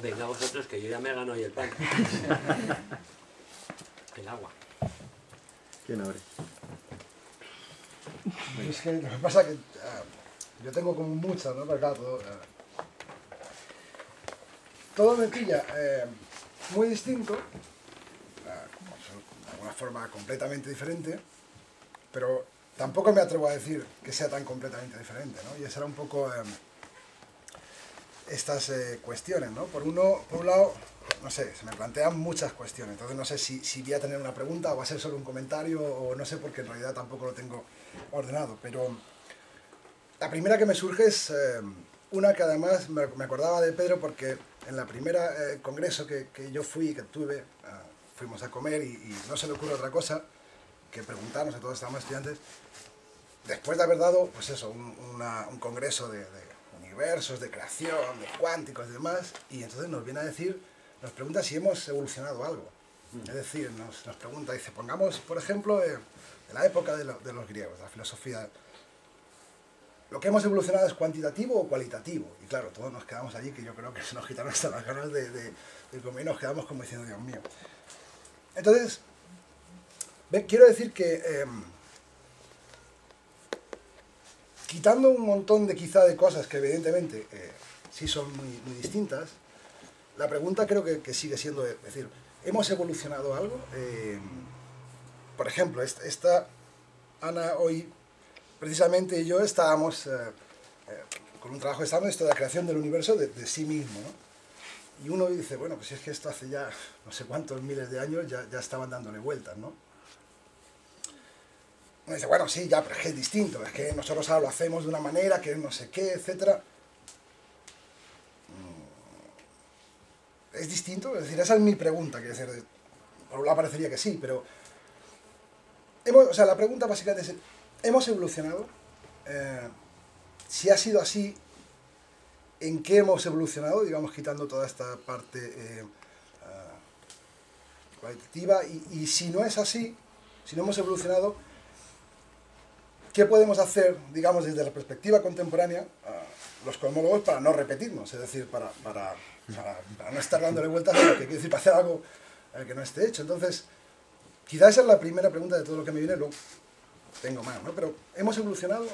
Venga vosotros, que yo ya me gano ahí el pan. El agua. ¿Quién abre? Es que lo que pasa es que yo tengo como muchas, ¿no? Pero claro, todo me pilla muy distinto, de alguna forma completamente diferente, pero tampoco me atrevo a decir que sea tan completamente diferente, ¿no? Y esa era un poco estas cuestiones, ¿no? Por un lado, no sé, se me plantean muchas cuestiones, entonces no sé si voy a tener una pregunta o va a ser solo un comentario o no sé, porque en realidad tampoco lo tengo ordenado, pero la primera que me surge es una que además me acordaba de Pedro porque en la primera congreso que yo fui, que tuve, fuimos a comer y no se le ocurre otra cosa que preguntarnos, a todos estábamos estudiantes, después de haber dado, pues eso, un congreso de universos, de creación, de cuánticos y demás, y entonces nos viene a decir, nos pregunta si hemos evolucionado algo. Es decir, nos pregunta, dice, pongamos, por ejemplo, de la época de los griegos, de la filosofía, ¿lo que hemos evolucionado es cuantitativo o cualitativo? Y claro, todos nos quedamos allí, que yo creo que se nos quitaron hasta las ganas de comer y nos quedamos como diciendo, Dios mío. Entonces, quiero decir que quitando un montón de quizá de cosas que evidentemente sí son muy distintas, la pregunta creo que sigue siendo, es decir, ¿hemos evolucionado algo? Por ejemplo, Ana hoy, precisamente yo estábamos con un trabajo, estábamos en esto de la creación del universo de sí mismo, ¿no? Y uno dice, bueno, pues es que esto hace ya no sé cuántos miles de años ya estaban dándole vueltas, ¿no? Uno dice, bueno, sí, ya, pero es que es distinto, es que nosotros ahora lo hacemos de una manera, que no sé qué, etc. ¿Es distinto? Es decir, esa es mi pregunta, que decir, por un lado parecería que sí, pero o sea, la pregunta básicamente es, ¿hemos evolucionado? Si ha sido así, ¿en qué hemos evolucionado? Digamos, quitando toda esta parte cualitativa, y si no es así, si no hemos evolucionado, ¿qué podemos hacer, digamos, desde la perspectiva contemporánea, los cosmólogos, para no repetirnos? Es decir, para no estar dándole vueltas a lo que quiere decir, para hacer algo que no esté hecho. Entonces, quizá esa es la primera pregunta de todo lo que me viene, luego tengo más, ¿no? Pero, ¿hemos evolucionado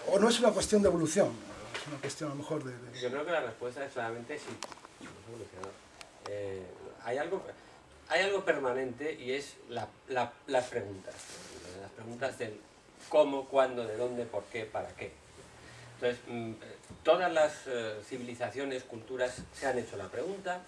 o no es una cuestión de evolución? Es una cuestión, a lo mejor, de... Yo creo que la respuesta es claramente sí. Hemos evolucionado. Hay algo permanente y es las preguntas. Las preguntas del cómo, cuándo, de dónde, por qué, para qué. Entonces, todas las civilizaciones, culturas se han hecho la pregunta,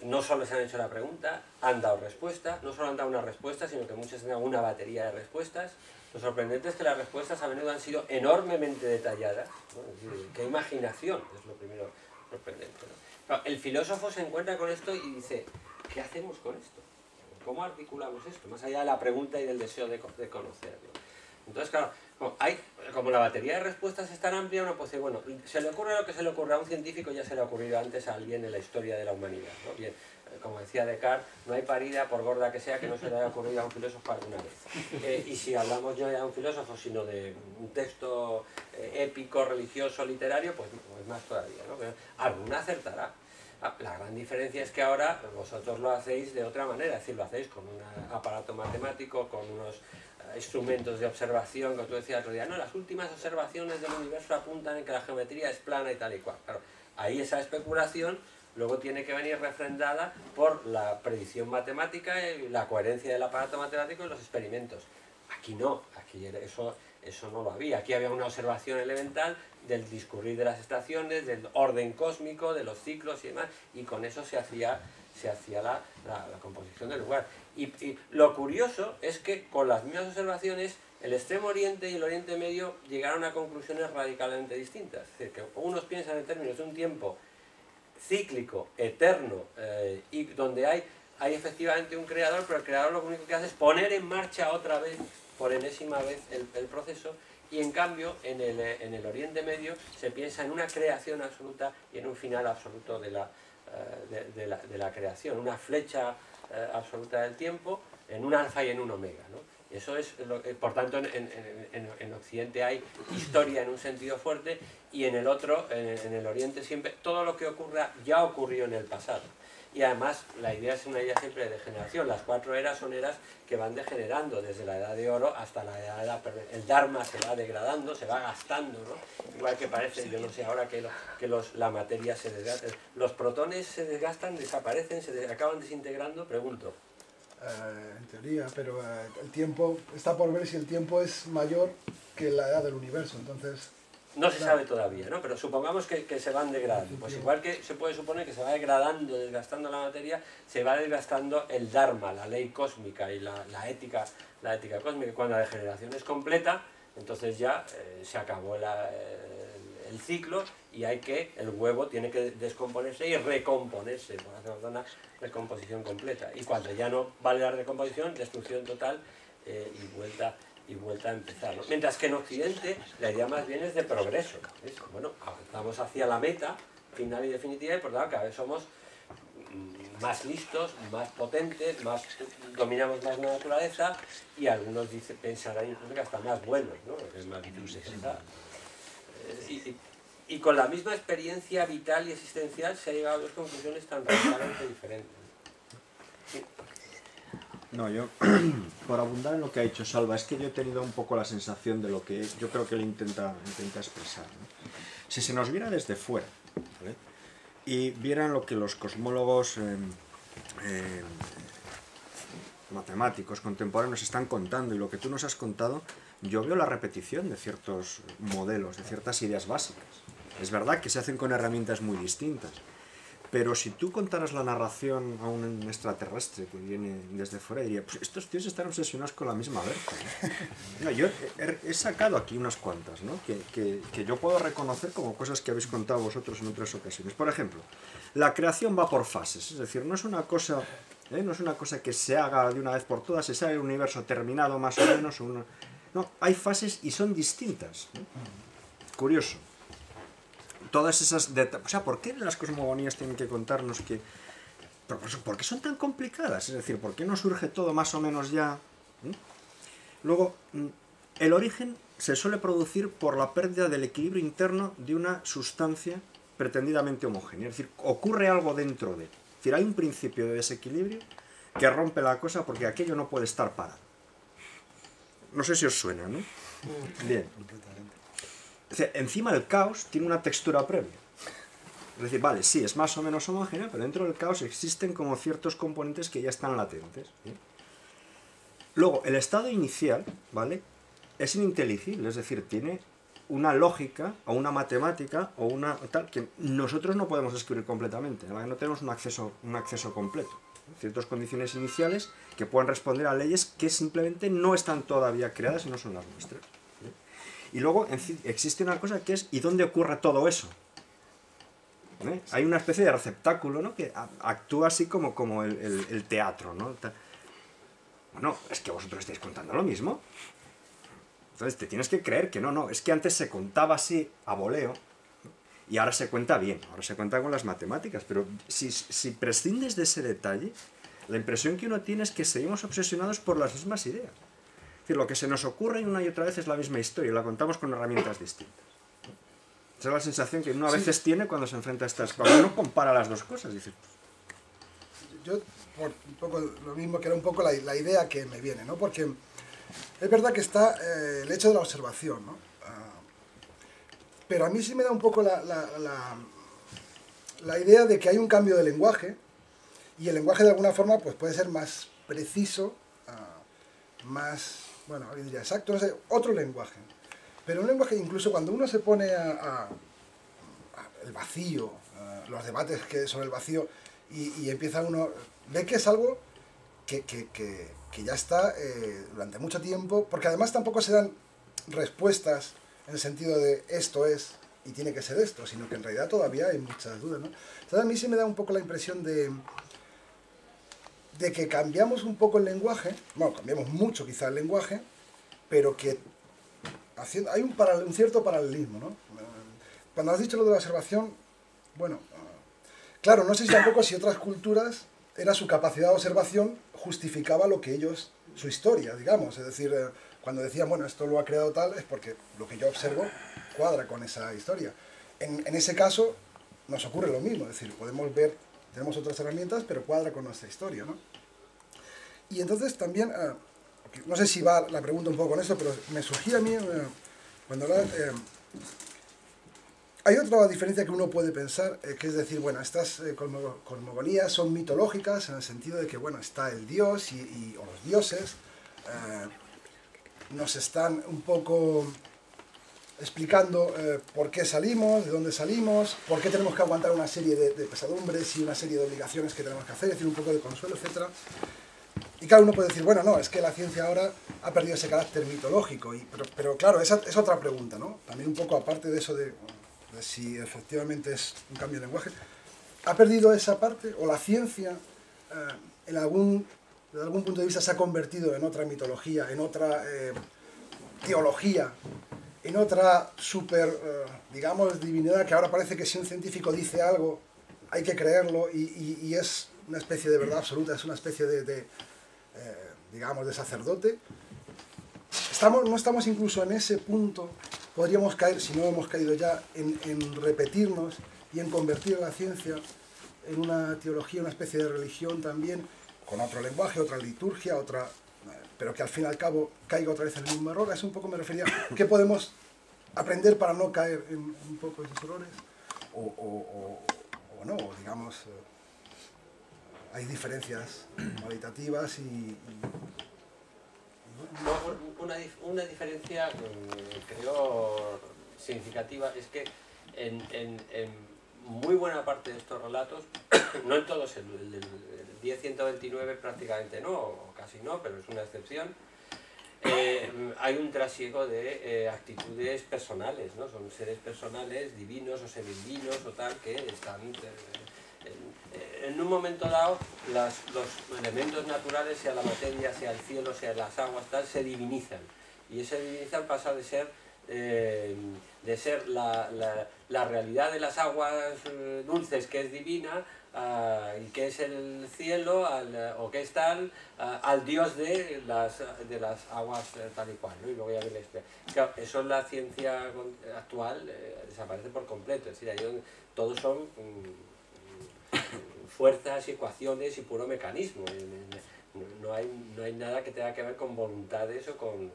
no solo se han hecho la pregunta, han dado respuesta, no solo han dado una respuesta, sino que muchas han dado una batería de respuestas. Lo sorprendente es que las respuestas a menudo han sido enormemente detalladas, ¿no? Es decir, qué imaginación es lo primero sorprendente, ¿no? Claro, el filósofo se encuentra con esto y dice, ¿qué hacemos con esto? ¿Cómo articulamos esto? Más allá de la pregunta y del deseo de conocerlo. Entonces, claro, como la batería de respuestas es tan amplia, uno puede decir, bueno, se le ocurre lo que se le ocurre a un científico, ya se le ha ocurrido antes a alguien en la historia de la humanidad, ¿no? Bien, como decía Descartes, no hay parida, por gorda que sea, que no se le haya ocurrido a un filósofo alguna vez. Y si hablamos no ya de un filósofo, sino de un texto épico, religioso, literario, pues más todavía, ¿no? Pero alguna acertará. La gran diferencia es que ahora vosotros lo hacéis de otra manera, es decir, lo hacéis con un aparato matemático, con unos instrumentos de observación, como tú decías el otro día, no, las últimas observaciones del universo apuntan en que la geometría es plana y tal y cual. Claro, ahí esa especulación luego tiene que venir refrendada por la predicción matemática y la coherencia del aparato matemático en los experimentos. Aquí no, aquí eso no lo había. Aquí había una observación elemental del discurrir de las estaciones, del orden cósmico, de los ciclos y demás, y con eso se hacía la composición del lugar. Y lo curioso es que con las mismas observaciones el Extremo Oriente y el Oriente Medio llegaron a conclusiones radicalmente distintas. Es decir, que unos piensan en términos de un tiempo cíclico, eterno, y donde hay efectivamente un creador, pero el creador lo único que hace es poner en marcha otra vez, por enésima vez, el proceso, y en cambio en el Oriente Medio se piensa en una creación absoluta y en un final absoluto de la creación, una flecha absoluta del tiempo, en un alfa y en un omega, ¿no? Eso es, por tanto, en Occidente hay historia en un sentido fuerte y en el otro, en el Oriente, siempre todo lo que ocurra ya ocurrió en el pasado. Y además la idea es una idea siempre de degeneración. Las 4 eras son eras que van degenerando desde la edad de oro hasta la edad de la... El Dharma se va degradando, se va gastando, ¿no? Igual que parece, yo no sé ahora que la materia se desgasta. ¿Los protones se desgastan, desaparecen, acaban desintegrando? Pregunto. En teoría, pero el tiempo, está por ver si el tiempo es mayor que la edad del universo, entonces... No se sabe todavía, ¿no? Pero supongamos que se van degradando. Pues igual que se puede suponer que se va degradando, desgastando la materia, se va desgastando el Dharma, la ley cósmica y la ética cósmica. Cuando la degeneración es completa, entonces ya se acabó el ciclo y el huevo tiene que descomponerse y recomponerse, por hacer una recomposición completa. Y cuando ya no vale la recomposición, destrucción total y vuelta a empezar, ¿no? Mientras que en Occidente la idea más bien es de progreso. Bueno, avanzamos hacia la meta final y definitiva y por lo tanto cada vez somos más listos, más potentes, dominamos más la naturaleza y algunos pensarán incluso que hasta más buenos, ¿no? Porque es más difícil pensar. Y con la misma experiencia vital y existencial se ha llegado a dos conclusiones tan radicalmente diferentes. Sí. No, yo, por abundar en lo que ha dicho Salva, es que yo he tenido un poco la sensación de lo que yo creo que él intenta expresar, ¿no? Si se nos viera desde fuera, ¿vale? Y vieran lo que los cosmólogos matemáticos contemporáneos están contando y lo que tú nos has contado, yo veo la repetición de ciertos modelos, de ciertas ideas básicas. Es verdad que se hacen con herramientas muy distintas, pero si tú contaras la narración a un extraterrestre que viene desde fuera, diría, pues estos tíos están obsesionados con la misma verga, ¿no? Yo he sacado aquí unas cuantas, ¿no? que yo puedo reconocer como cosas que habéis contado vosotros en otras ocasiones. Por ejemplo, la creación va por fases, es decir, no es una cosa que se haga de una vez por todas, se sabe el universo terminado más o menos, no, hay fases y son distintas, ¿no? Curioso. Todas esas... O sea, ¿por qué las cosmogonías tienen que contarnos que... ¿Por qué son tan complicadas? Es decir, ¿por qué no surge todo más o menos ya? Luego, el origen se suele producir por la pérdida del equilibrio interno de una sustancia pretendidamente homogénea. Es decir, ocurre algo dentro de él. Es decir, hay un principio de desequilibrio que rompe la cosa porque aquello no puede estar parado. No sé si os suena, ¿no? Bien. O sea, encima el caos tiene una textura previa. Es decir, vale, sí, es más o menos homogéneo, pero dentro del caos existen como ciertos componentes que ya están latentes, ¿sí? Luego, el estado inicial, ¿vale? Es ininteligible, es decir, tiene una lógica o una matemática o una tal que nosotros no podemos describir completamente, ¿vale? No tenemos un acceso completo. Ciertas condiciones iniciales que puedan responder a leyes que simplemente no están todavía creadas y no son las nuestras. Y luego existe una cosa que es ¿y dónde ocurre todo eso? ¿Eh? Hay una especie de receptáculo, ¿no? Que actúa así como el teatro, ¿no? Bueno, es que vosotros estáis contando lo mismo. Entonces te tienes que creer que no, es que antes se contaba así a voleo y ahora se cuenta bien, ahora se cuenta con las matemáticas, pero si prescindes de ese detalle, la impresión que uno tiene es que seguimos obsesionados por las mismas ideas. Es decir, lo que se nos ocurre una y otra vez es la misma historia y la contamos con herramientas distintas. Esa es la sensación que uno a veces tiene cuando se enfrenta a estas cosas. Cuando uno compara las dos cosas, dice... Yo, por un poco lo mismo, que era un poco la idea que me viene, ¿no? Porque es verdad que está el hecho de la observación, ¿no? Pero a mí sí me da un poco la idea de que hay un cambio de lenguaje y el lenguaje de alguna forma pues puede ser más preciso, más... Bueno, alguien diría exacto, no sé, otro lenguaje. Pero un lenguaje, incluso cuando uno se pone a el vacío, los debates sobre el vacío, y empieza uno, ve que es algo que ya está durante mucho tiempo, porque además tampoco se dan respuestas en el sentido de esto es y tiene que ser esto, sino que en realidad todavía hay muchas dudas, ¿no? Entonces a mí sí me da un poco la impresión de que cambiamos un poco el lenguaje, bueno, cambiamos mucho quizá el lenguaje, pero que hay un cierto paralelismo, ¿no? Cuando has dicho lo de la observación, bueno, claro, no sé si tampoco si otras culturas era su capacidad de observación justificaba lo que ellos su historia, digamos. Es decir, cuando decían, bueno, esto lo ha creado tal, es porque lo que yo observo cuadra con esa historia. En ese caso, nos ocurre lo mismo, es decir, podemos ver, tenemos otras herramientas, pero cuadra con nuestra historia, ¿no? Y entonces también, no sé si va la pregunta un poco con eso, pero me surgía a mí, cuando hablaba, hay otra diferencia que uno puede pensar, que es decir, bueno, estas cosmogonías son mitológicas en el sentido de que, bueno, está el dios o los dioses, nos están un poco explicando por qué salimos, de dónde salimos, por qué tenemos que aguantar una serie de pesadumbres y una serie de obligaciones que tenemos que hacer, es decir, un poco de consuelo, etc. Y claro, uno puede decir, bueno, no, es que la ciencia ahora ha perdido ese carácter mitológico, pero claro, esa es otra pregunta, ¿no? También un poco aparte de eso de si efectivamente es un cambio de lenguaje, ¿ha perdido esa parte? ¿O la ciencia, desde algún punto de vista, se ha convertido en otra mitología, en otra teología, en otra digamos, divinidad, que ahora parece que si un científico dice algo, hay que creerlo, y es una especie de verdad absoluta, es una especie digamos, de sacerdote? No estamos incluso en ese punto, podríamos caer, si no hemos caído ya, en repetirnos y en convertir la ciencia en una teología, una especie de religión también, con otro lenguaje, otra liturgia, pero que al fin y al cabo caiga otra vez en el mismo error. A eso un poco me refería. ¿Qué podemos aprender para no caer en un poco esos errores? O no, digamos, hay diferencias cualitativas y una diferencia, creo, significativa es que en muy buena parte de estos relatos, no en todos, el del 10.129 prácticamente no, o casi no, pero es una excepción, hay un trasiego de actitudes personales, ¿no? Son seres personales, divinos o semidivinos o tal, que están... en un momento dado, los elementos naturales, sea la materia, sea el cielo, sea las aguas, tal, se divinizan. Y ese divinizar pasa de ser la realidad de las aguas dulces, que es divina, y que es el cielo, o que es tal, al dios de las aguas tal y cual, ¿no? Y luego ya viene claro, eso en la ciencia actual desaparece por completo. Es decir, ahí todos son fuerzas, ecuaciones y puro mecanismo. No hay nada que tenga que ver con voluntades o con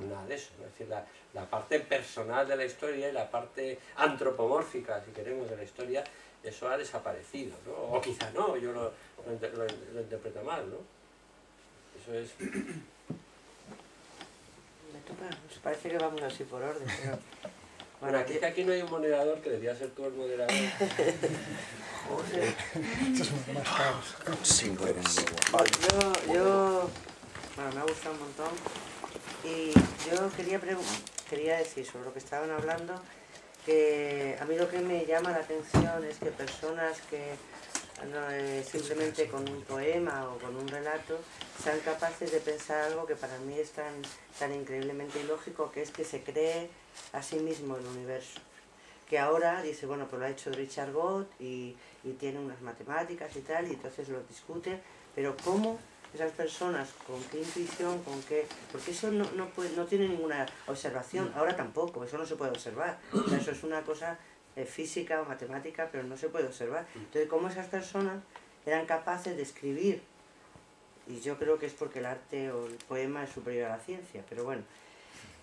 nada de eso, ¿no? Es decir, la parte personal de la historia y la parte antropomórfica, si queremos, de la historia, eso ha desaparecido, ¿no? O quizá no, yo lo interpreto mal, ¿no? Eso es... Me toca, nos parece que vamos así por orden, pero... Bueno, aquí no hay un moderador, que debería ser tú el moderador. Joder. eso es mucho más caos. Bueno, me ha gustado un montón. Y yo quería decir sobre lo que estaban hablando, que a mí lo que me llama la atención es que personas que simplemente con un poema o con un relato sean capaces de pensar algo que para mí es tan increíblemente ilógico, que es que se cree a sí mismo el universo. Que ahora dice, bueno, pues lo ha hecho Richard Gott y tiene unas matemáticas y tal, y entonces lo discute, pero ¿cómo esas personas, con qué intuición, con qué...? Porque eso no tiene ninguna observación, ahora tampoco, eso no se puede observar. O sea, eso es una cosa física o matemática, pero no se puede observar. Entonces, ¿cómo esas personas eran capaces de escribir? Y yo creo que es porque el arte o el poema es superior a la ciencia, pero bueno.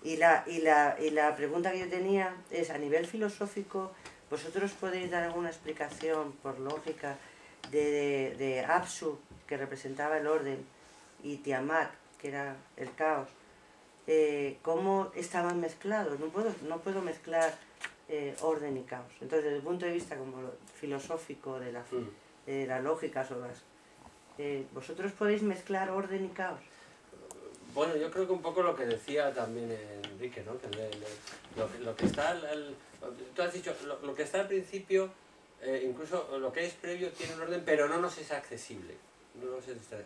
Y la pregunta que yo tenía es, a nivel filosófico, ¿vosotros podéis dar alguna explicación por lógica de Apsu, que representaba el orden, y Tiamat, que era el caos? ¿Cómo estaban mezclados? No puedo mezclar orden y caos. Entonces, desde el punto de vista como filosófico de las lógicas o ¿vosotros podéis mezclar orden y caos? Bueno, yo creo que un poco lo que decía también Enrique, ¿no? Que lo que está... tú has dicho, lo que está al principio, incluso lo que es previo tiene un orden, pero no nos es accesible.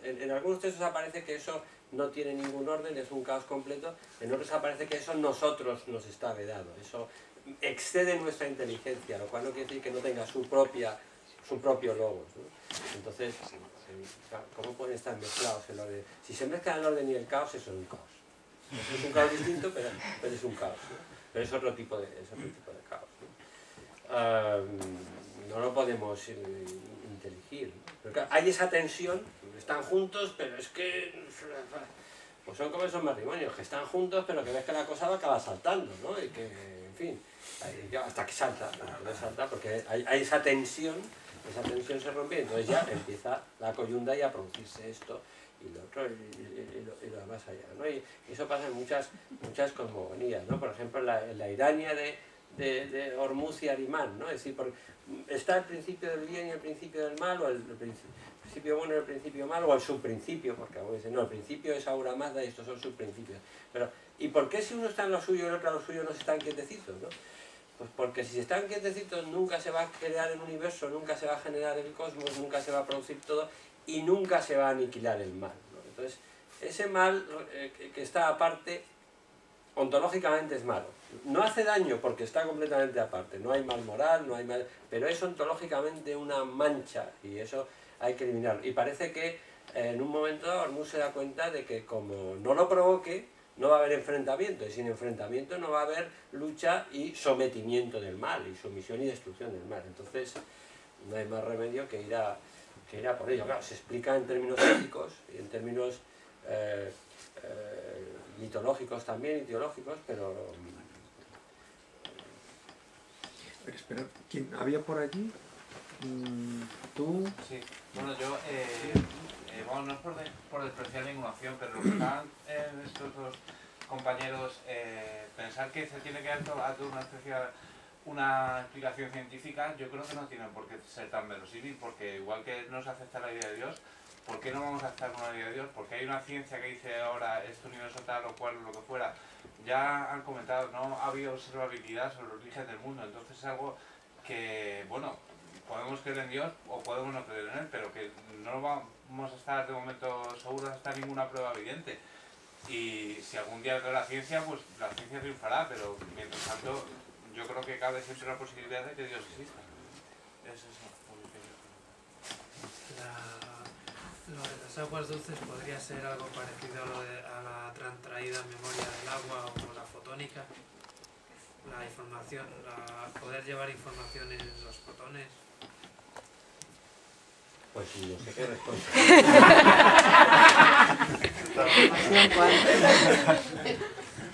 En algunos textos aparece que eso no tiene ningún orden, es un caos completo. En otros aparece que eso nosotros nos está vedado. Eso excede nuestra inteligencia, lo cual no quiere decir que no tenga su propia su propio logos, ¿no? Entonces, ¿cómo pueden estar mezclados el orden? Si se mezclan el orden y el caos, eso es un caos. Eso es un caos distinto, pero es un caos, ¿no? Pero es otro tipo de caos, ¿no? No lo podemos inteligir, ¿no? Pero claro, hay esa tensión, están juntos, pero es que... Pues son como esos matrimonios, que están juntos, pero que ves que la cosa va a acabar saltando, ¿no? Y que, en fin, hasta que salta, porque hay esa tensión se rompe, y entonces ya empieza la coyunda y a producirse esto y lo otro y lo demás allá, ¿no? Y eso pasa en muchas cosmogonías, ¿no? Por ejemplo, en la Irania de Hormuz y Arimán, ¿no? Es decir, está el principio del bien y el principio del mal, o el principio bueno y el principio malo, o el subprincipio, porque algunos dicen, no, el principio es Ahura Mazda y estos son subprincipios. Pero, ¿y por qué si uno está en lo suyo y el otro en lo suyo no se están quietecitos, ¿no? Pues porque si se están quietecitos nunca se va a crear el universo, nunca se va a generar el cosmos, nunca se va a producir todo y nunca se va a aniquilar el mal, ¿no? Entonces, ese mal que está aparte, ontológicamente es malo. No hace daño porque está completamente aparte, no hay mal moral, no hay mal, pero es ontológicamente una mancha y eso hay que eliminarlo. Y parece que en un momento Hormuz se da cuenta de que como no lo provoque, no va a haber enfrentamiento, y sin enfrentamiento no va a haber lucha y sometimiento del mal, y sumisión y destrucción del mal. Entonces, no hay más remedio que ir a por ello. Claro, se explica en términos éticos y en términos mitológicos también, y teológicos, pero... Espera, ¿quién había por allí? ¿Tú? Sí, bueno, yo... bueno, no es por despreciar ninguna opción, pero lo que están estos dos compañeros, pensar que se tiene que dar una explicación científica, yo creo que no tienen por qué ser tan verosímil, porque igual que no se acepta la idea de Dios, ¿por qué no vamos a aceptar una idea de Dios? Porque hay una ciencia que dice ahora este universo tal o cual, lo que fuera. Ya han comentado, no ha habido observabilidad sobre los orígenes del mundo, entonces es algo que, bueno, podemos creer en Dios o podemos no creer en Él, pero que no vamos a estar de momento seguros hasta ninguna prueba evidente. Y si algún día creo la ciencia, pues la ciencia triunfará, pero mientras tanto yo creo que cabe siempre la posibilidad de que Dios exista. Es eso. Lo de las aguas dulces podría ser algo parecido a la transtraída memoria del agua o la fotónica. La información, poder llevar información en los fotones. Pues no sé qué respuesta.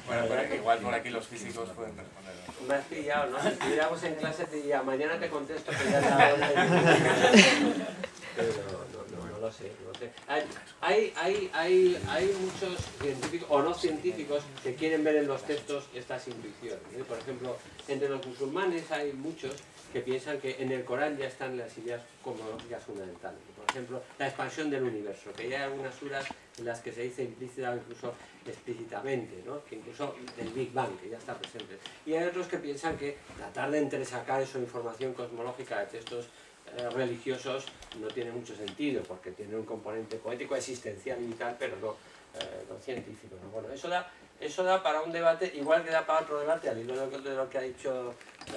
Bueno, igual por aquí los físicos pueden responder. Me has pillado, ¿no? Si estuviéramos en clase te diría, mañana te contesto que ya es la hora. Pero no lo sé, no lo sé. Hay muchos científicos o no científicos que quieren ver en los textos estas intuiciones, ¿eh? Por ejemplo, entre los musulmanes hay muchos que piensan que en el Corán ya están las ideas cosmológicas fundamentales. Por ejemplo, la expansión del universo, que ya hay algunas suras en las que se dice implícita o incluso explícitamente, ¿no? Que incluso del Big Bang, que ya está presente. Y hay otros que piensan que tratar de entresacar esa información cosmológica de textos religiosos no tiene mucho sentido, porque tiene un componente poético, existencial y tal, pero no científico, ¿no? Bueno, eso da para un debate, igual que da para otro debate, al hilo de lo que ha dicho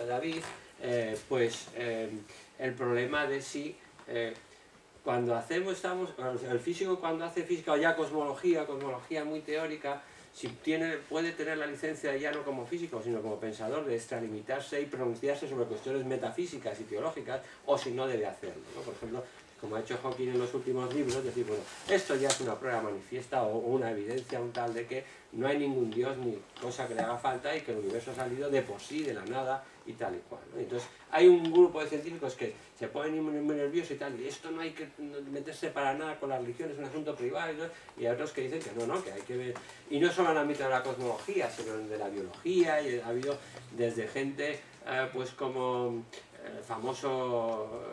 David, el problema de si cuando el físico cuando hace física o ya cosmología muy teórica, si puede tener la licencia ya no como físico, sino como pensador de extralimitarse y pronunciarse sobre cuestiones metafísicas y teológicas, o si no debe hacerlo, ¿no? Por ejemplo, como ha hecho Hawking en los últimos libros, decir, bueno, esto ya es una prueba manifiesta o una evidencia, un tal de que no hay ningún Dios ni cosa que le haga falta y que el universo ha salido de por sí, de la nada y tal y cual, ¿no? Entonces, hay un grupo de científicos que se ponen muy nerviosos y tal, y esto no hay que meterse para nada con la religión, es un asunto privado, ¿no? Y hay otros que dicen que no, que hay que ver, y no solo en el ámbito de la cosmología, sino en el de la biología, y ha habido desde gente, pues como el famoso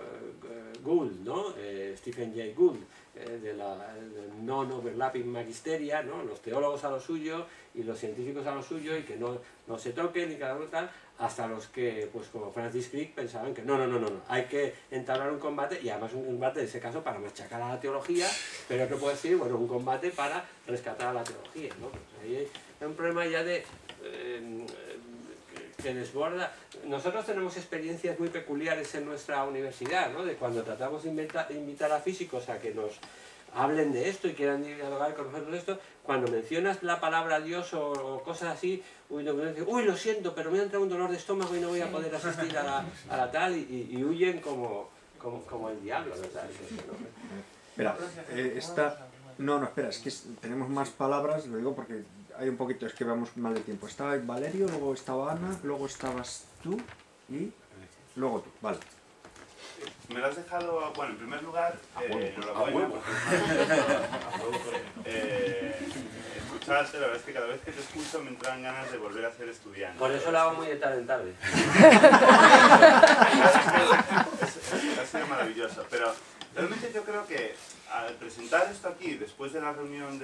Gould, ¿no? Stephen Jay Gould, de la non-overlapping magisteria, ¿no? Los teólogos a lo suyo y los científicos a lo suyo, y que no se toquen y cada uno tal, hasta los que, pues como Francis Crick, pensaban que no, hay que entablar un combate, y además un combate en ese caso para machacar a la teología, pero otro puede decir, bueno, un combate para rescatar a la teología, ¿no? Pues ahí hay un problema ya de que desborda. Nosotros tenemos experiencias muy peculiares en nuestra universidad, ¿no? De cuando tratamos de invitar a físicos a que nos hablen de esto y quieran dialogar con nosotros de esto, cuando mencionas la palabra Dios o cosas así, uy, lo siento, pero me ha entrado un dolor de estómago y no voy a poder asistir a la tal, y huyen como el diablo, ¿no? Espera, no, espera, es que tenemos más palabras, lo digo porque hay un poquito, es que vamos mal de tiempo. Estaba Valerio, luego estaba Ana, luego estabas tú y luego tú, vale. Me lo has dejado, bueno, en primer lugar, enhorabuena. Escucharte, la verdad es que cada vez que te escucho me entran ganas de volver a ser estudiante. Por eso lo hago muy de tarde en tarde. Ha sido maravilloso, pero realmente yo creo que al presentar esto aquí, después de la reunión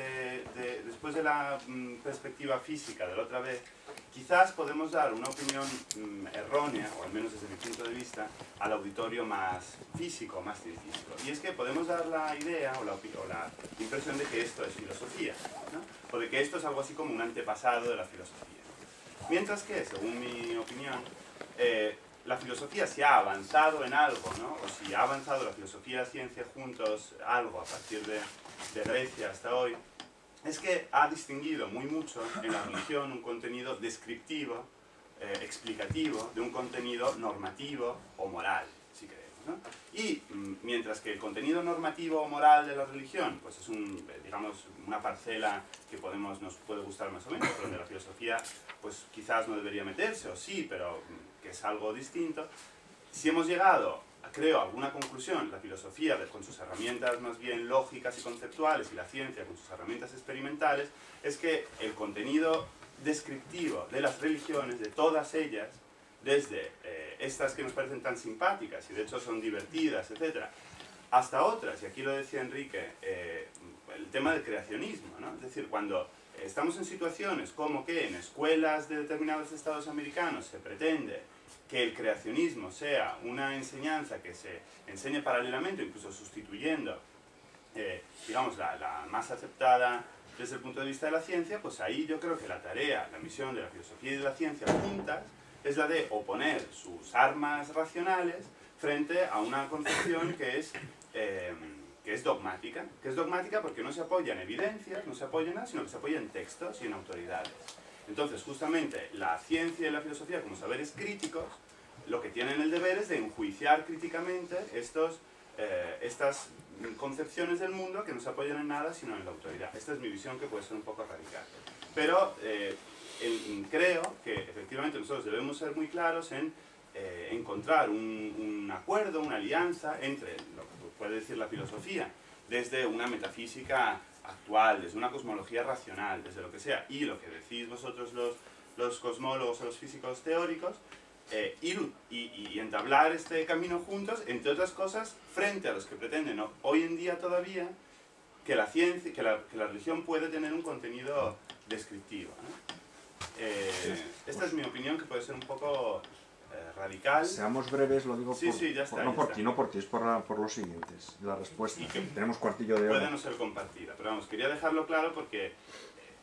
después de la perspectiva física de la otra vez, quizás podemos dar una opinión errónea, o al menos desde mi punto de vista, al auditorio más físico, más científico. Y es que podemos dar la idea o la impresión de que esto es filosofía, ¿no? O de que esto es algo así como un antepasado de la filosofía. Mientras que, según mi opinión, la filosofía, si ha avanzado en algo, ¿no? O si ha avanzado la filosofía y la ciencia juntos algo a partir de Grecia hasta hoy, es que ha distinguido muy mucho en la religión un contenido descriptivo, explicativo, de un contenido normativo o moral, si queremos, ¿no? Y mientras que el contenido normativo o moral de la religión pues es digamos, una parcela que nos puede gustar más o menos, pero de la filosofía pues quizás no debería meterse, o sí, pero que es algo distinto. Si hemos llegado, creo, a alguna conclusión, la filosofía con sus herramientas más bien lógicas y conceptuales y la ciencia con sus herramientas experimentales, es que el contenido descriptivo de las religiones, de todas ellas, desde estas que nos parecen tan simpáticas y de hecho son divertidas, etc., hasta otras, y aquí lo decía Enrique, el tema del creacionismo, ¿no? Es decir, cuando estamos en situaciones como que en escuelas de determinados estados americanos se pretende que el creacionismo sea una enseñanza que se enseñe paralelamente, incluso sustituyendo, digamos, la más aceptada desde el punto de vista de la ciencia, pues ahí yo creo que la tarea, la misión de la filosofía y de la ciencia juntas es la de oponer sus armas racionales frente a una concepción que es dogmática. Que es dogmática porque no se apoya en evidencias, no se apoya en nada, sino que se apoya en textos y en autoridades. Entonces, justamente, la ciencia y la filosofía como saberes críticos, lo que tienen el deber es de enjuiciar críticamente estas concepciones del mundo que no se apoyan en nada, sino en la autoridad. Esta es mi visión, que puede ser un poco radical. Pero creo que, efectivamente, nosotros debemos ser muy claros en encontrar un acuerdo, una alianza entre lo que puede decir la filosofía, desde una metafísica actual, desde una cosmología racional, desde lo que sea, y lo que decís vosotros los cosmólogos o los físicos teóricos, y entablar este camino juntos, entre otras cosas, frente a los que pretenden hoy en día todavía que la ciencia, que la religión puede tener un contenido descriptivo, ¿no? Esta es mi opinión, que puede ser un poco radical. Seamos breves, lo digo sí, ya está, no por ti, es por los siguientes. La respuesta, y que tenemos cuartillo de hora. Puede no ser compartida, pero vamos, quería dejarlo claro porque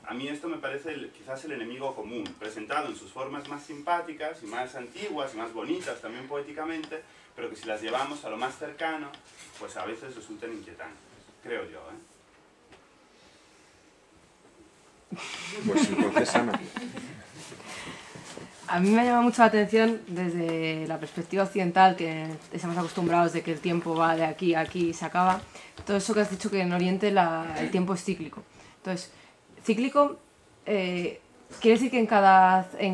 a mí esto me parece quizás el enemigo común, presentado en sus formas más simpáticas y más antiguas y más bonitas también poéticamente, pero que si las llevamos a lo más cercano, pues a veces resultan inquietantes, creo yo, ¿eh? Pues entonces, Ana. A mí me llama mucho la atención desde la perspectiva occidental, que estamos acostumbrados de que el tiempo va de aquí a aquí y se acaba. Todo eso que has dicho, que en Oriente el tiempo es cíclico. Entonces, cíclico quiere decir que en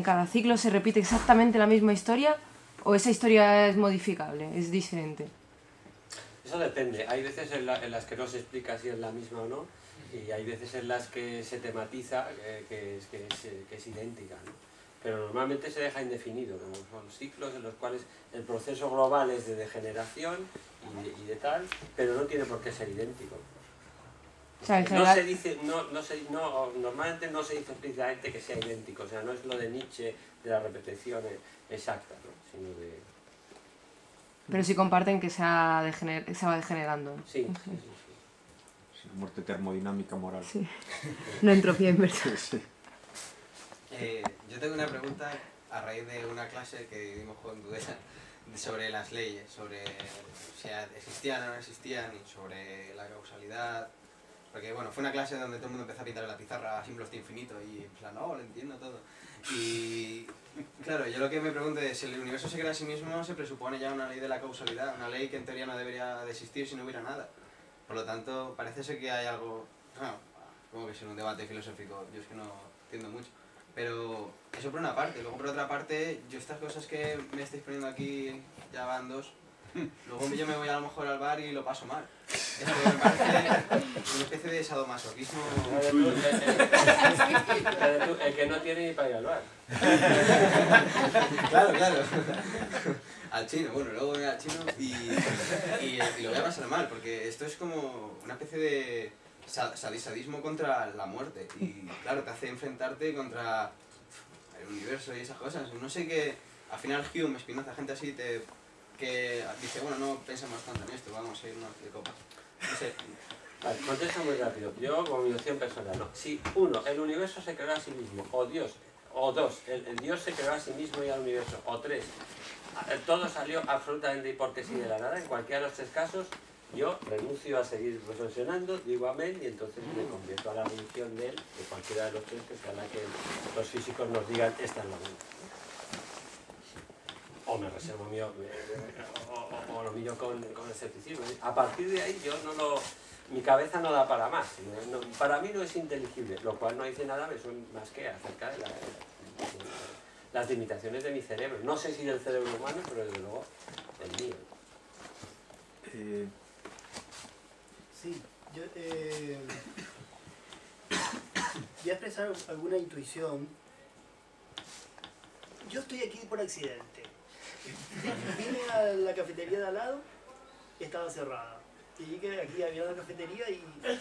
cada ciclo se repite exactamente la misma historia, o esa historia es modificable, es diferente. Eso depende. Hay veces en las que no se explica si es la misma o no, y hay veces en las que se tematiza que es idéntica, ¿no? Pero normalmente se deja indefinido, ¿no? Son ciclos en los cuales el proceso global es de degeneración y de tal, pero no tiene por qué ser idéntico. O sea, No se dice, normalmente no se dice explícitamente que sea idéntico, o sea, no es lo de Nietzsche de la repetición exacta, ¿no? Sino de... Pero sí comparten que se va degenerando. Sí. Muerte termodinámica moral. Sí. No entropía inversa. Sí. Yo tengo una pregunta a raíz de una clase que dimos con Tudela sobre las leyes, sobre si existían o no existían y sobre la causalidad. Porque bueno, fue una clase donde todo el mundo empezó a pintar en la pizarra símbolos de infinito y en plan, no, lo entiendo todo. Y claro, yo lo que me pregunto es, si el universo se crea a sí mismo, se presupone ya una ley de la causalidad, una ley que en teoría no debería de existir si no hubiera nada. Por lo tanto, parece ser que hay algo, bueno, como que es un debate filosófico, yo es que no entiendo mucho. Pero eso por una parte, luego por otra parte, yo estas cosas que me estáis poniendo aquí, ya van dos, luego yo me voy a lo mejor al bar y lo paso mal. Esto me parece una especie de sadomasoquismo. El que no tiene ni para ir al bar. Claro, claro. Al chino, bueno, luego voy al chino y lo voy a pasar mal, porque esto es como una especie de sadismo contra la muerte. Y claro, te hace enfrentarte contra el universo y esas cosas. No sé qué, al final Hume, Spinoza, gente así que dice, bueno, no pensemos tanto en esto, vamos a irnos de copas. No sé. Vale, contesto muy rápido. Yo, como mi opción personal, no. Si uno, el universo se creó a sí mismo, o Dios, o dos, el Dios se creó a sí mismo y al universo, o tres, todo salió absolutamente porque sí de la nada, en cualquiera de los tres casos, yo renuncio a seguir reflexionando, digo amén, y entonces me convierto a la religión de él, de cualquiera de los tres, que sea la que los físicos nos digan, esta es la buena. O me reservo mío, o lo mío con escepticismo. A partir de ahí yo no lo... Mi cabeza no da para más. No, para mí no es inteligible, lo cual no dice nada más que acerca de las limitaciones de mi cerebro. No sé si del cerebro humano, pero desde luego del mío. Sí, yo voy a expresar alguna intuición. Yo estoy aquí por accidente. Vine a la cafetería de al lado y estaba cerrada. Y llegué aquí, había una cafetería y entré.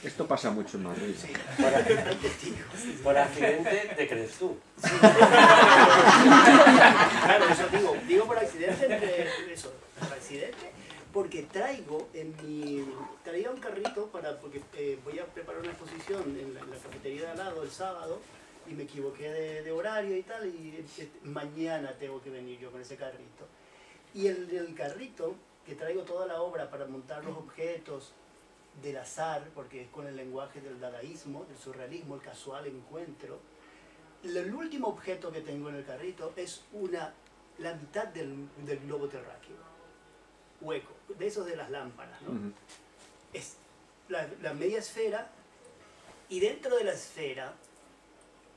Esto pasa mucho en Madrid. Sí, Hay testigos. Por accidente te crees tú. Sí. Claro, eso digo por accidente, eso, por accidente, porque traía un carrito porque voy a preparar una exposición en la cafetería de al lado el sábado y me equivoqué de horario y tal, y mañana tengo que venir yo con ese carrito. Y el carrito, que traigo toda la obra para montar los objetos del azar, porque es con el lenguaje del dadaísmo, del surrealismo, el casual encuentro. El último objeto que tengo en el carrito es la mitad del globo terráqueo, hueco, de esos de las lámparas, ¿no? Es la media esfera, y dentro de la esfera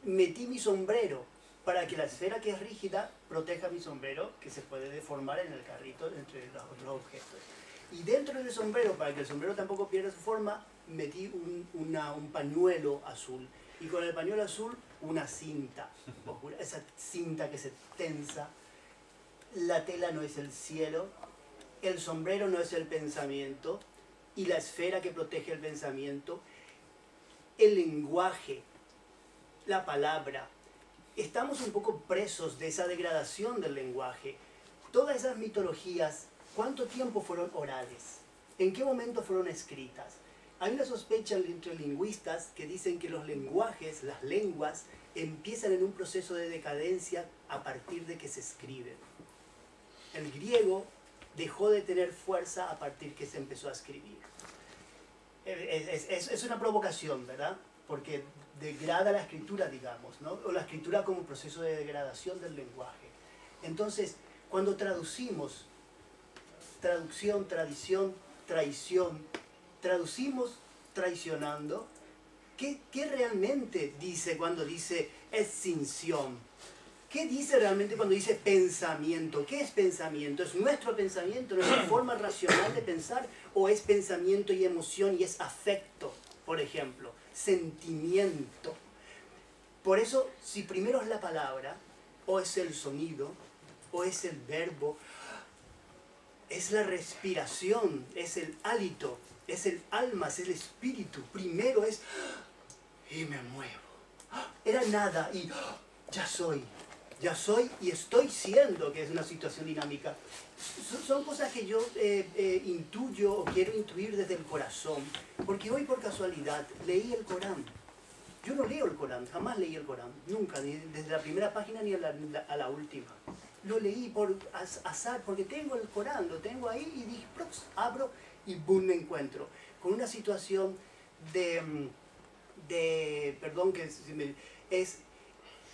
metí mi sombrero para que la esfera que es rígida proteja mi sombrero, que se puede deformar en el carrito entre los otros objetos. Y dentro del sombrero, para que el sombrero tampoco pierda su forma, metí un pañuelo azul. Y con el pañuelo azul, una cinta oscura, esa cinta que se tensa. La tela no es el cielo, el sombrero no es el pensamiento, y la esfera que protege el pensamiento, el lenguaje, la palabra. Estamos un poco presos de esa degradación del lenguaje. Todas esas mitologías, ¿cuánto tiempo fueron orales? ¿En qué momento fueron escritas? Hay una sospecha entre lingüistas que dicen que los lenguajes, las lenguas, empiezan en un proceso de decadencia a partir de que se escriben. El griego dejó de tener fuerza a partir que se empezó a escribir. Es una provocación, ¿verdad? Porque degrada la escritura, digamos, ¿no? O la escritura como proceso de degradación del lenguaje. Entonces, cuando traducimos, traducción, tradición, traición, traducimos traicionando, ¿qué realmente dice cuando dice extinción? ¿Qué dice realmente cuando dice pensamiento? ¿Qué es pensamiento? ¿Es nuestro pensamiento, nuestra forma racional de pensar? ¿O es pensamiento y emoción y es afecto, por ejemplo? Sentimiento. Por eso, si primero es la palabra, o es el sonido, o es el verbo, es la respiración, es el hálito, es el alma, es el espíritu. Primero es, y me muevo. Era nada y ya soy y estoy siendo, que es una situación dinámica. Son cosas que yo intuyo o quiero intuir desde el corazón, porque hoy por casualidad leí el Corán Yo no leo el Corán, jamás leí el Corán, nunca, ni desde la primera página ni a la última. Lo leí por azar, porque tengo el Corán, lo tengo ahí y dije, abro y boom, me encuentro con una situación perdón, que es,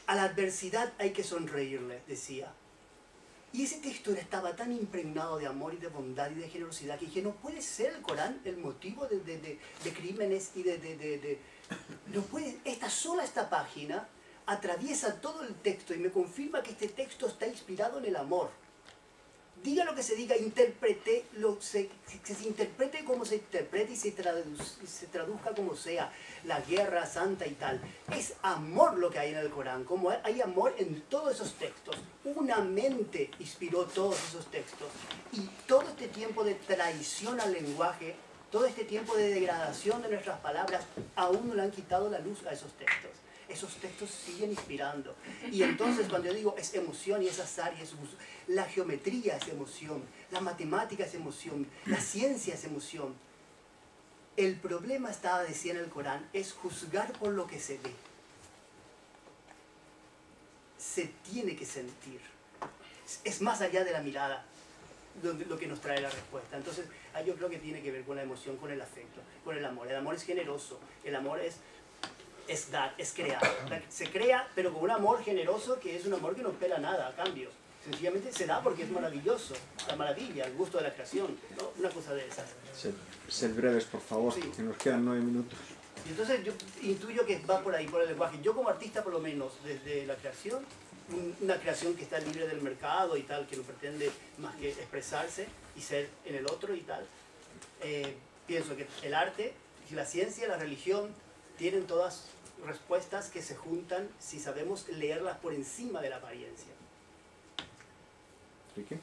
a la adversidad hay que sonreírle, decía. Y ese texto estaba tan impregnado de amor y de bondad y de generosidad que dije, no puede ser el Corán el motivo de crímenes y no puede, esta página atraviesa todo el texto y me confirma que este texto está inspirado en el amor. Diga lo que se diga, que se interprete como se interprete y se traduzca como sea, la guerra santa y tal. Es amor lo que hay en el Corán, como hay amor en todos esos textos. Una mente inspiró todos esos textos. Y todo este tiempo de traición al lenguaje, todo este tiempo de degradación de nuestras palabras, aún no le han quitado la luz a esos textos. Esos textos siguen inspirando. Y entonces cuando yo digo es emoción y es azar y es gusto, la geometría es emoción, la matemática es emoción, la ciencia es emoción. El problema, decía en el Corán, es juzgar por lo que se ve. Se tiene que sentir. Es más allá de la mirada lo que nos trae la respuesta. Entonces yo creo que tiene que ver con la emoción, con el afecto, con el amor. El amor es generoso, el amor es dar, es crear. Se crea, pero con un amor generoso que es un amor que no espera nada a cambio. Sencillamente se da porque es maravilloso, la maravilla, el gusto de la creación, ¿no? Una cosa de esas. Sed breves, por favor, Sí. que nos quedan 9 minutos. Y entonces yo intuyo que va por ahí, por el lenguaje. Yo como artista, por lo menos, desde la creación, una creación que está libre del mercado y tal, que no pretende más que expresarse y ser en el otro y tal, pienso que el arte, la ciencia, la religión, tienen todas respuestas que se juntan si sabemos leerlas por encima de la apariencia. ¿Ricky?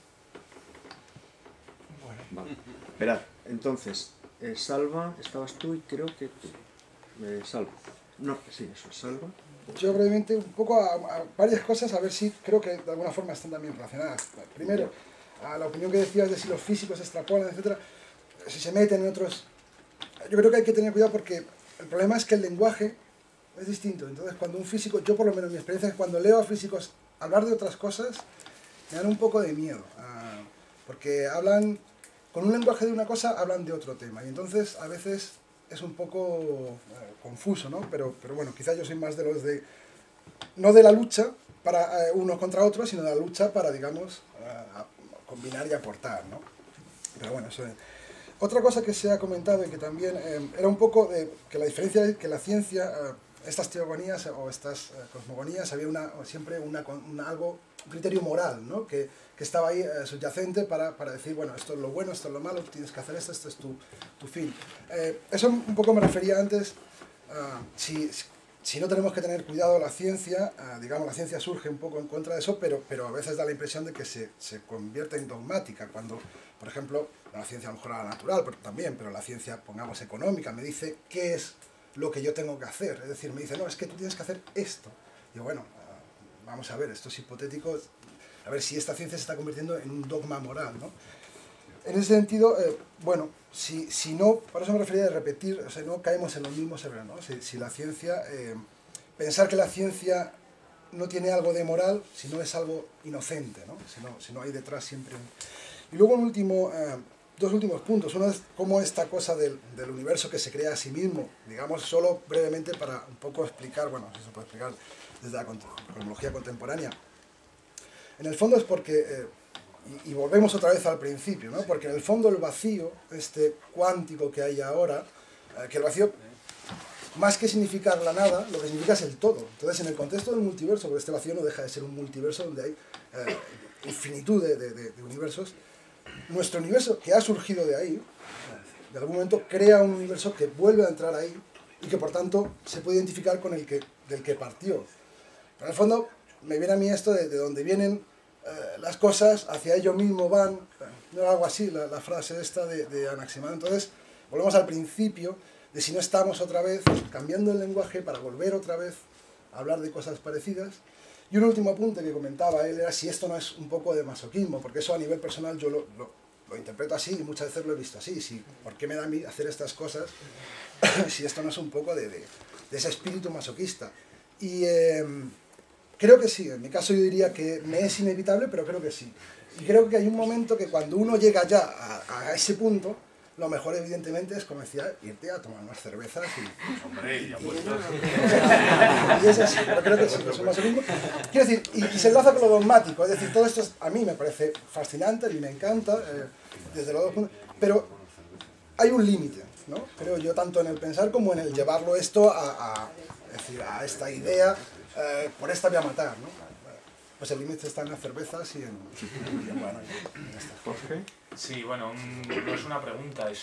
Bueno. Vale. Esperad, entonces, Salva, estabas tú y creo que... Salva. No, sí, eso, Salva. Yo brevemente un poco a varias cosas, a ver si creo que de alguna forma están también relacionadas. Primero, a la opinión que decías de si los físicos extrapolan, etcétera, si se meten en otros... Yo creo que hay que tener cuidado porque el problema es que el lenguaje es distinto. Entonces, cuando un físico, yo por lo menos mi experiencia es que cuando leo a físicos hablar de otras cosas, me dan un poco de miedo. Porque hablan, con un lenguaje de una cosa, hablan de otro tema. Y entonces, a veces es un poco confuso, ¿no? Pero bueno, quizás yo soy más de los de... No de la lucha para uno contra otro, sino de la lucha para, digamos, combinar y aportar, ¿no? Pero bueno, eso es... Otra cosa que se ha comentado y que también era un poco de que la diferencia es que la ciencia, estas teogonías o estas cosmogonías, había siempre un criterio moral, ¿no? que estaba ahí subyacente para decir, bueno, esto es lo bueno, esto es lo malo, tienes que hacer esto, este es tu fin. Eso un poco me refería antes, si no tenemos que tener cuidado la ciencia, digamos, la ciencia surge un poco en contra de eso, pero a veces da la impresión de que se convierte en dogmática, cuando, por ejemplo, la ciencia a lo mejor a la natural, pero también, pero la ciencia, pongamos, económica, me dice qué es lo que yo tengo que hacer. Es decir, me dice, no, es que tú tienes que hacer esto. Y yo, bueno, vamos a ver, esto es hipotético, a ver si esta ciencia se está convirtiendo en un dogma moral, ¿no? En ese sentido, bueno, si no, por eso me refería a repetir, o sea, no caemos en los mismos errores, ¿no? Si la ciencia, pensar que la ciencia no tiene algo de moral, si no es algo inocente, ¿no? Si no hay detrás siempre un... Y luego dos últimos puntos. Uno es cómo esta cosa del universo que se crea a sí mismo, digamos, solo brevemente para un poco explicar, bueno, si se puede explicar desde la cosmología contemporánea. En el fondo es porque, y volvemos otra vez al principio, ¿no? Porque en el fondo el vacío, este cuántico que hay ahora, que el vacío, más que significar la nada, lo que significa es el todo. Entonces, en el contexto del multiverso, porque este vacío no deja de ser un multiverso donde hay infinitud de universos, nuestro universo, que ha surgido de ahí, de algún momento crea un universo que vuelve a entrar ahí y que por tanto se puede identificar con del que partió. Pero en el fondo me viene a mí esto de donde vienen las cosas, hacia ello mismo van, no algo así, la frase esta de Anaximandro. Entonces volvemos al principio de si no estamos otra vez cambiando el lenguaje para volver otra vez a hablar de cosas parecidas. Y un último apunte que comentaba él era si esto no es un poco de masoquismo, porque eso a nivel personal yo lo interpreto así y muchas veces lo he visto así. Sí, ¿por qué me da a mí hacer estas cosas si esto no es un poco de ese espíritu masoquista? Y creo que sí, en mi caso yo diría que me es inevitable, pero creo que sí. Y creo que hay un momento que cuando uno llega ya a ese punto, lo mejor evidentemente es, como decía, irte a tomar unas cervezas y... Hombre, ya pues. Y es así, pero creo que sí, es un masoquismo. Quiero decir, y se enlaza con lo dogmático, es decir, todo esto a mí me parece fascinante, a mí me encanta, desde los dos puntos, pero hay un límite, ¿no? Creo yo, tanto en el pensar como en el llevarlo esto es decir, a esta idea, por esta voy a matar, ¿no? Pues el límite está en las cervezas y en bueno, ya está. Jorge. Sí, bueno, no es una pregunta, es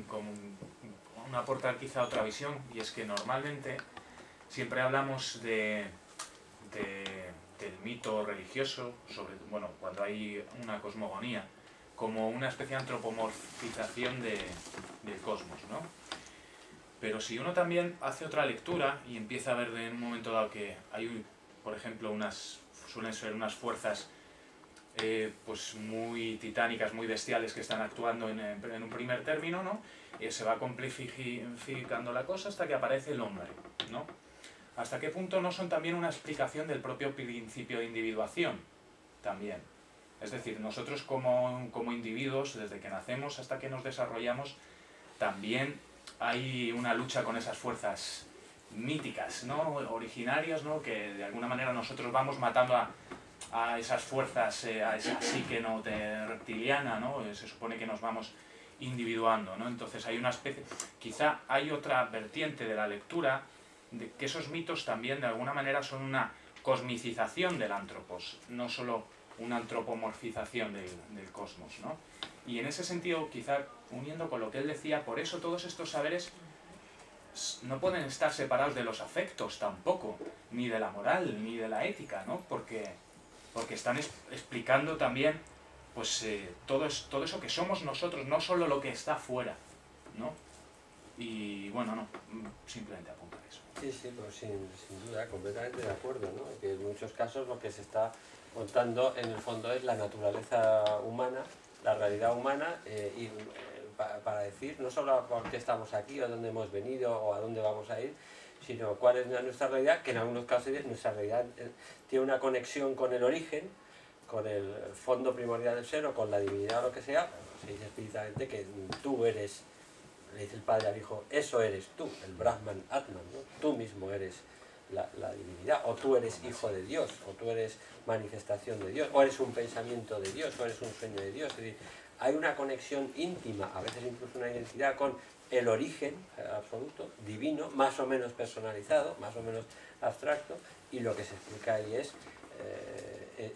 como un aportar quizá a otra visión, y es que normalmente siempre hablamos del mito religioso, sobre, bueno, cuando hay una cosmogonía, como una especie de antropomorfización del cosmos, ¿no? Pero si uno también hace otra lectura y empieza a ver en un momento dado que hay, por ejemplo, suelen ser unas fuerzas pues muy titánicas, muy bestiales, que están actuando en un primer término, ¿no? Se va complejificando la cosa hasta que aparece el hombre, ¿no? ¿Hasta qué punto no son también una explicación del propio principio de individuación? También. Es decir, nosotros como individuos, desde que nacemos hasta que nos desarrollamos, también hay una lucha con esas fuerzas míticas, ¿no? Originarias, ¿no? Que de alguna manera nosotros vamos matando a esas fuerzas, a esa psique, ¿no? reptiliana, ¿no? Se supone que nos vamos individuando, ¿no? Entonces hay una especie, quizá hay otra vertiente de la lectura, de que esos mitos también de alguna manera son una cosmicización del antropos, no solo una antropomorfización del cosmos, ¿no? Y en ese sentido, quizá uniendo con lo que él decía, por eso todos estos saberes no pueden estar separados de los afectos tampoco, ni de la moral, ni de la ética, ¿no? Porque están explicando también pues, todo eso que somos nosotros, no solo lo que está fuera, ¿no? Y bueno, no, simplemente apuntar eso. Sí, sí, pues sin duda, completamente de acuerdo, ¿no? Que en muchos casos lo que se está contando en el fondo es la naturaleza humana, la realidad humana, para decir no solo por qué estamos aquí o dónde hemos venido o a dónde vamos a ir, sino cuál es nuestra realidad, que en algunos casos nuestra realidad tiene una conexión con el origen, con el fondo primordial del ser o con la divinidad o lo que sea. Se dice espiritualmente que tú eres, le dice el padre al hijo, eso eres tú, el Brahman Atman, ¿no? Tú mismo eres la divinidad, o tú eres hijo de Dios, o tú eres manifestación de Dios, o eres un pensamiento de Dios, o eres un sueño de Dios. Es decir, hay una conexión íntima, a veces incluso una identidad con el origen absoluto, divino, más o menos personalizado, más o menos abstracto, y lo que se explica ahí es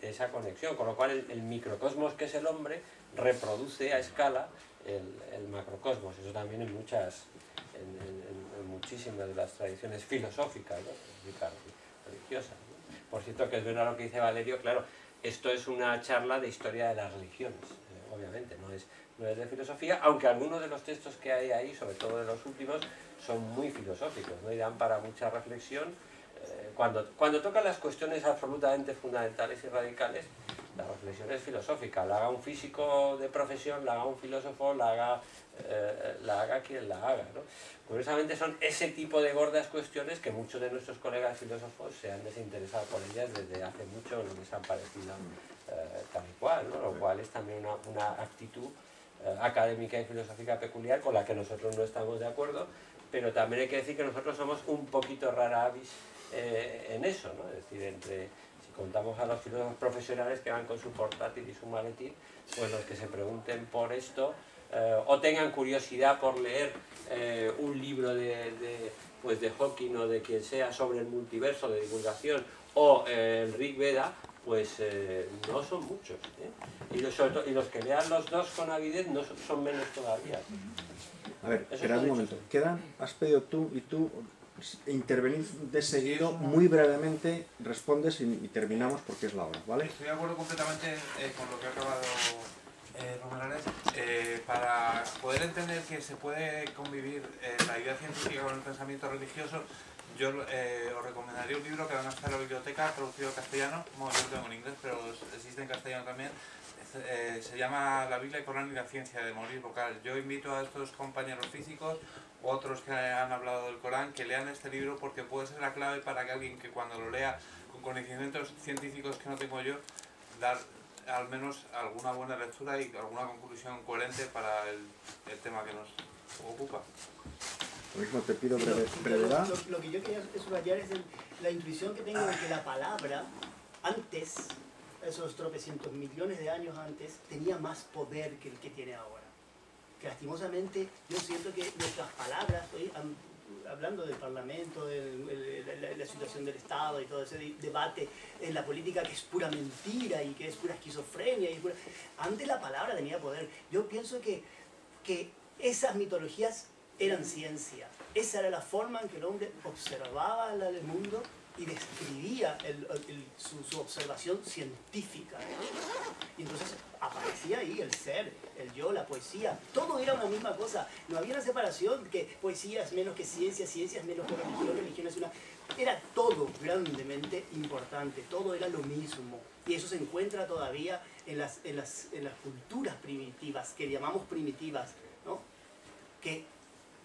esa conexión, con lo cual el microcosmos que es el hombre reproduce a escala el macrocosmos. Eso también en muchísimas de las tradiciones filosóficas, ¿no? Religiosas, ¿no? Por cierto, que es verdad lo que dice Valerio, claro, esto es una charla de historia de las religiones, obviamente, no es de filosofía, aunque algunos de los textos que hay ahí, sobre todo de los últimos, son muy filosóficos, ¿no? Y dan para mucha reflexión. Cuando tocan las cuestiones absolutamente fundamentales y radicales, la reflexión es filosófica, la haga un físico de profesión, la haga un filósofo, la haga quien la haga, ¿no? Curiosamente son ese tipo de gordas cuestiones que muchos de nuestros colegas filósofos se han desinteresado por ellas desde hace mucho, no les han parecido tal y cual, ¿no? Lo cual es también una actitud académica y filosófica peculiar con la que nosotros no estamos de acuerdo, pero también hay que decir que nosotros somos un poquito rara avis en eso, ¿no? Es decir, si contamos a los filósofos profesionales que van con su portátil y su maletín, pues los que se pregunten por esto o tengan curiosidad por leer un libro de Hawking o de quien sea sobre el multiverso de divulgación o el Rig Veda, pues no son muchos, ¿eh? Y los que lean los dos con avidez no son menos todavía. A ver, esperad un momento. Has pedido tú y tú intervenir de seguido, muy brevemente, respondes y terminamos porque es la hora, ¿vale? Estoy de acuerdo completamente con lo que ha acabado Romelares. Para poder entender que se puede convivir la idea científica con el pensamiento religioso, yo os recomendaría un libro que además está en la biblioteca, traducido al castellano, bueno, yo lo tengo en inglés, pero existe en castellano también, se llama La Biblia, el Corán y la ciencia de morir vocal. Yo invito a estos compañeros físicos, otros que han hablado del Corán, que lean este libro porque puede ser la clave para que alguien que cuando lo lea con conocimientos científicos que no tengo yo, dar al menos alguna buena lectura y alguna conclusión coherente para el tema que nos ocupa. Lo mismo te pido brevedad. Lo que yo quería subrayar es la intuición que tengo de que la palabra antes, esos tropecientos millones de años antes, tenía más poder que el que tiene ahora. Que lastimosamente yo siento que nuestras palabras, estoy hablando del Parlamento, de la situación del Estado y todo ese debate en la política que es pura mentira y que es pura esquizofrenia. Antes la palabra tenía poder. Yo pienso que esas mitologías eran ciencia. Esa era la forma en que el hombre observaba el mundo y describía su observación científica. Y entonces aparecía ahí el ser, el yo, la poesía. Todo era una misma cosa. No había una separación que poesía es menos que ciencia, ciencia es menos que religión, religión es una... Era todo grandemente importante, todo era lo mismo. Y eso se encuentra todavía en las culturas primitivas, que llamamos primitivas, ¿no? Que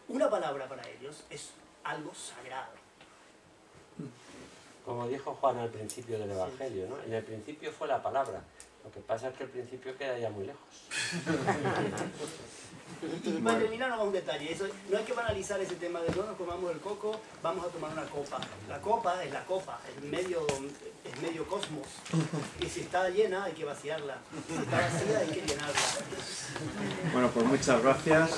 una palabra para ellos es algo sagrado. Como dijo Juan al principio del Evangelio, ¿no? En el principio fue la palabra. Lo que pasa es que el principio queda ya muy lejos. Y para terminar, nomás un detalle. No hay que banalizar ese tema de no nos comamos el coco, vamos a tomar una copa. La copa, es medio cosmos. Y si está llena, hay que vaciarla. Si está vacía, hay que llenarla. Bueno, pues muchas gracias.